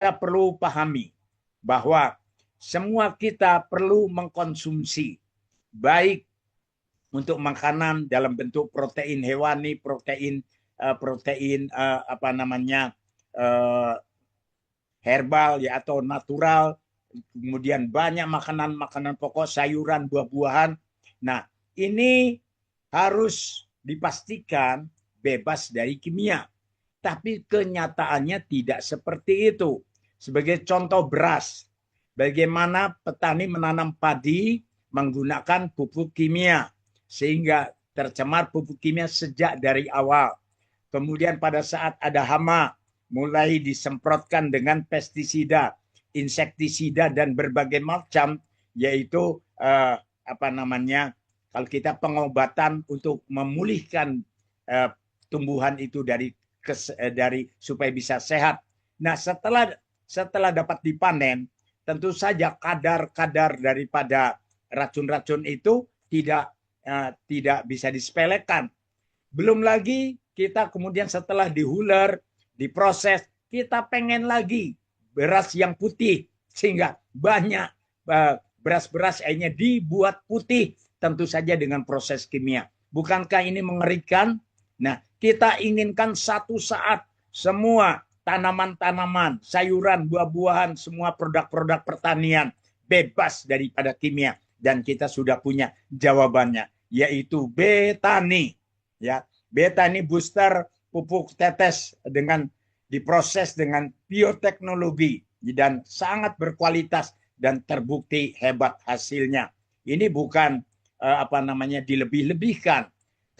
kita perlu pahami bahwa semua kita perlu mengkonsumsi baik untuk makanan dalam bentuk protein hewani, protein herbal ya atau natural, kemudian banyak makanan pokok, sayuran, buah-buahan. Nah, ini harus dipastikan bebas dari kimia. Tapi kenyataannya tidak seperti itu. Sebagai contoh beras, bagaimana petani menanam padi menggunakan pupuk kimia sehingga tercemar pupuk kimia sejak dari awal. Kemudian pada saat ada hama mulai disemprotkan dengan pestisida, insektisida dan berbagai macam, yaitu kalau kita pengobatan untuk memulihkan tumbuhan itu dari supaya bisa sehat. Nah, setelah dapat dipanen, tentu saja kadar daripada racun-racun itu tidak bisa disepelekan. Belum lagi kita kemudian setelah dihuler, diproses, kita pengen lagi beras yang putih sehingga banyak beras-beras akhirnya dibuat putih, tentu saja dengan proses kimia. Bukankah ini mengerikan? Nah, kita inginkan satu saat semua tanaman-tanaman, sayuran, buah-buahan, semua produk-produk pertanian bebas daripada kimia. Dan kita sudah punya jawabannya, yaitu Betani. Ya, Betani booster pupuk tetes dengan diproses dengan bioteknologi dan sangat berkualitas dan terbukti hebat hasilnya. Ini bukan dilebih-lebihkan,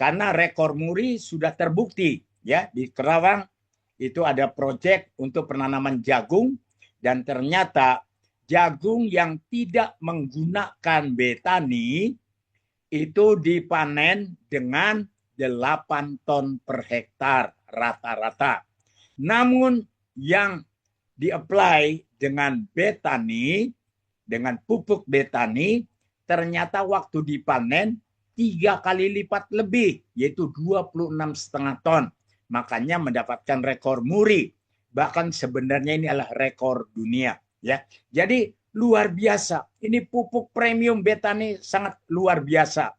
karena rekor muri sudah terbukti ya. Di Kerawang itu ada proyek untuk penanaman jagung dan ternyata jagung yang tidak menggunakan Betani itu dipanen dengan 8 ton per hektar rata-rata. Namun yang di-apply dengan Betani, dengan pupuk Betani, ternyata waktu dipanen 3 kali lipat lebih, yaitu 26,5 ton. Makanya mendapatkan rekor muri. Bahkan sebenarnya ini adalah rekor dunia. Ya, jadi luar biasa. Ini pupuk premium Betani sangat luar biasa.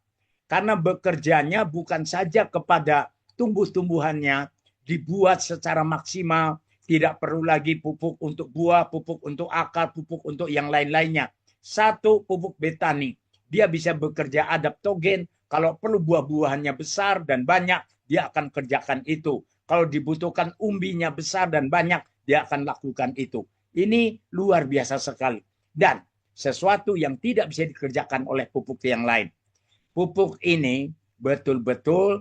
Karena bekerjanya bukan saja kepada tumbuh-tumbuhannya, dibuat secara maksimal, tidak perlu lagi pupuk untuk buah, pupuk untuk akar, pupuk untuk yang lain-lainnya. Satu pupuk Betani, dia bisa bekerja adaptogen. Kalau perlu buah-buahannya besar dan banyak, dia akan kerjakan itu. Kalau dibutuhkan umbinya besar dan banyak, dia akan lakukan itu. Ini luar biasa sekali. Dan sesuatu yang tidak bisa dikerjakan oleh pupuk yang lain. Pupuk ini betul-betul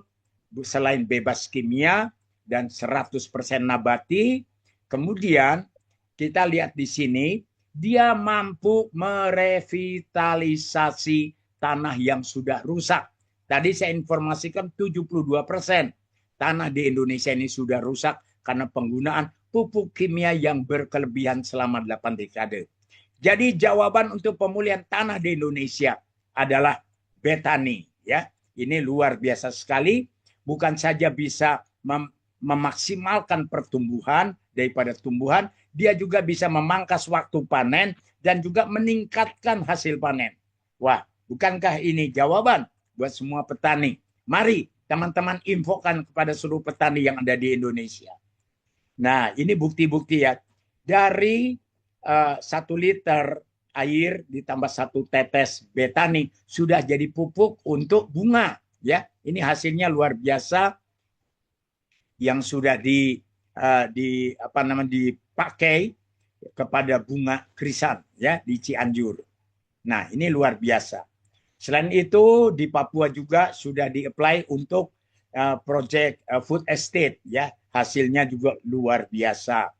selain bebas kimia dan 100% nabati, kemudian kita lihat di sini, dia mampu merevitalisasi tanah yang sudah rusak. Tadi saya informasikan 72% tanah di Indonesia ini sudah rusak karena penggunaan pupuk kimia yang berkelebihan selama 8 dekade. Jadi jawaban untuk pemulihan tanah di Indonesia adalah Betani. Ya, ini luar biasa sekali. Bukan saja bisa memaksimalkan pertumbuhan daripada tumbuhan, dia juga bisa memangkas waktu panen dan juga meningkatkan hasil panen. Wah, bukankah ini jawaban buat semua petani? Mari teman-teman infokan kepada seluruh petani yang ada di Indonesia. Nah, ini bukti-bukti ya. Dari 1 liter air ditambah 1 tetes Betani sudah jadi pupuk untuk bunga ya. Ini hasilnya luar biasa yang sudah dipakai kepada bunga krisan ya di Cianjur. Nah, ini luar biasa. Selain itu di Papua juga sudah di-apply untuk project food estate ya. Hasilnya juga luar biasa.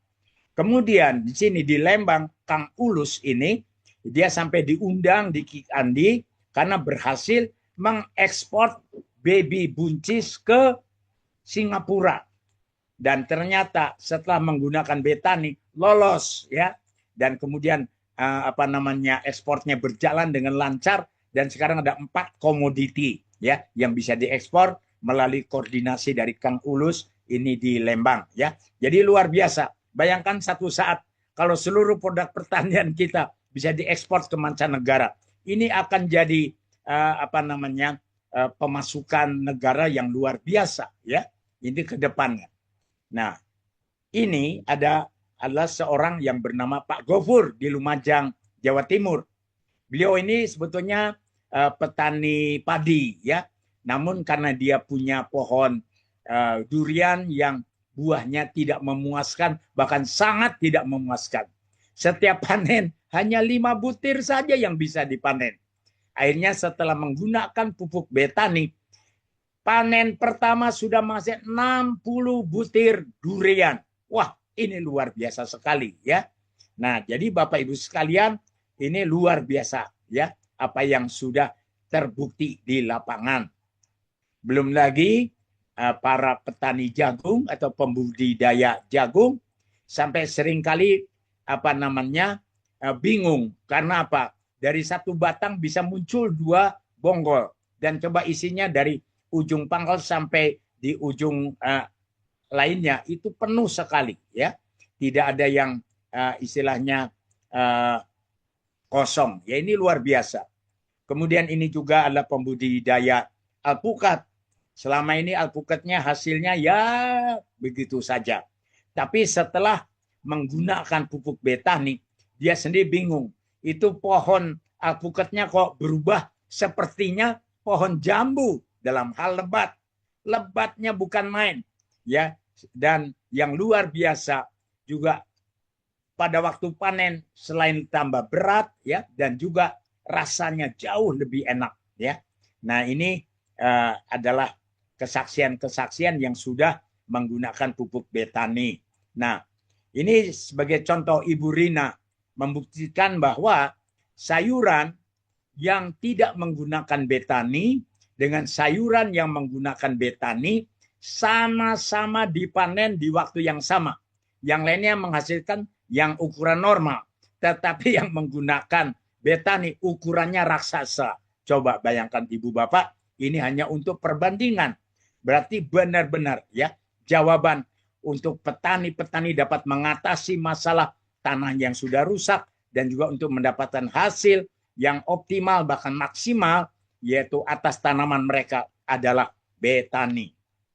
Kemudian di sini di Lembang, Kang Ulus ini dia sampai diundang di Kikandi karena berhasil mengekspor baby buncis ke Singapura. Dan ternyata setelah menggunakan Betani lolos ya. Dan kemudian ekspornya berjalan dengan lancar dan sekarang ada 4 komoditi ya yang bisa diekspor melalui koordinasi dari Kang Ulus ini di Lembang ya. Jadi luar biasa. Bayangkan satu saat kalau seluruh produk pertanian kita bisa diekspor ke mancanegara, ini akan jadi pemasukan negara yang luar biasa ya. Ini ke depannya. Nah, ini adalah seorang yang bernama Pak Gofur di Lumajang, Jawa Timur. Beliau ini sebetulnya petani padi ya. Namun karena dia punya pohon durian yang buahnya tidak memuaskan, bahkan sangat tidak memuaskan. Setiap panen hanya 5 butir saja yang bisa dipanen. Akhirnya setelah menggunakan pupuk Betani, panen pertama sudah menghasilkan 60 butir durian. Wah, ini luar biasa sekali ya. Nah, jadi Bapak Ibu sekalian, ini luar biasa ya apa yang sudah terbukti di lapangan. Belum lagi para petani jagung atau pembudidaya jagung sampai seringkali bingung karena apa? Dari satu batang bisa muncul 2 bonggol dan coba isinya dari ujung pangkal sampai di ujung lainnya itu penuh sekali ya. Tidak ada yang istilahnya kosong. Ya ini luar biasa. Kemudian ini juga adalah pembudidaya alpukat. Selama ini alpukatnya hasilnya ya begitu saja. Tapi setelah menggunakan pupuk Betani, dia sendiri bingung. Itu pohon alpukatnya kok berubah sepertinya pohon jambu dalam hal lebat. Lebatnya bukan main. Ya, dan yang luar biasa juga pada waktu panen selain tambah berat ya dan juga rasanya jauh lebih enak ya. Nah, ini adalah kesaksian-kesaksian yang sudah menggunakan pupuk Betani. Nah, ini sebagai contoh Ibu Rina membuktikan bahwa sayuran yang tidak menggunakan Betani dengan sayuran yang menggunakan Betani sama-sama dipanen di waktu yang sama. Yang lainnya menghasilkan yang ukuran normal, tetapi yang menggunakan Betani ukurannya raksasa. Coba bayangkan Ibu Bapak, ini hanya untuk perbandingan. Berarti benar-benar ya jawaban untuk petani-petani dapat mengatasi masalah tanah yang sudah rusak dan juga untuk mendapatkan hasil yang optimal bahkan maksimal yaitu atas tanaman mereka adalah Betani.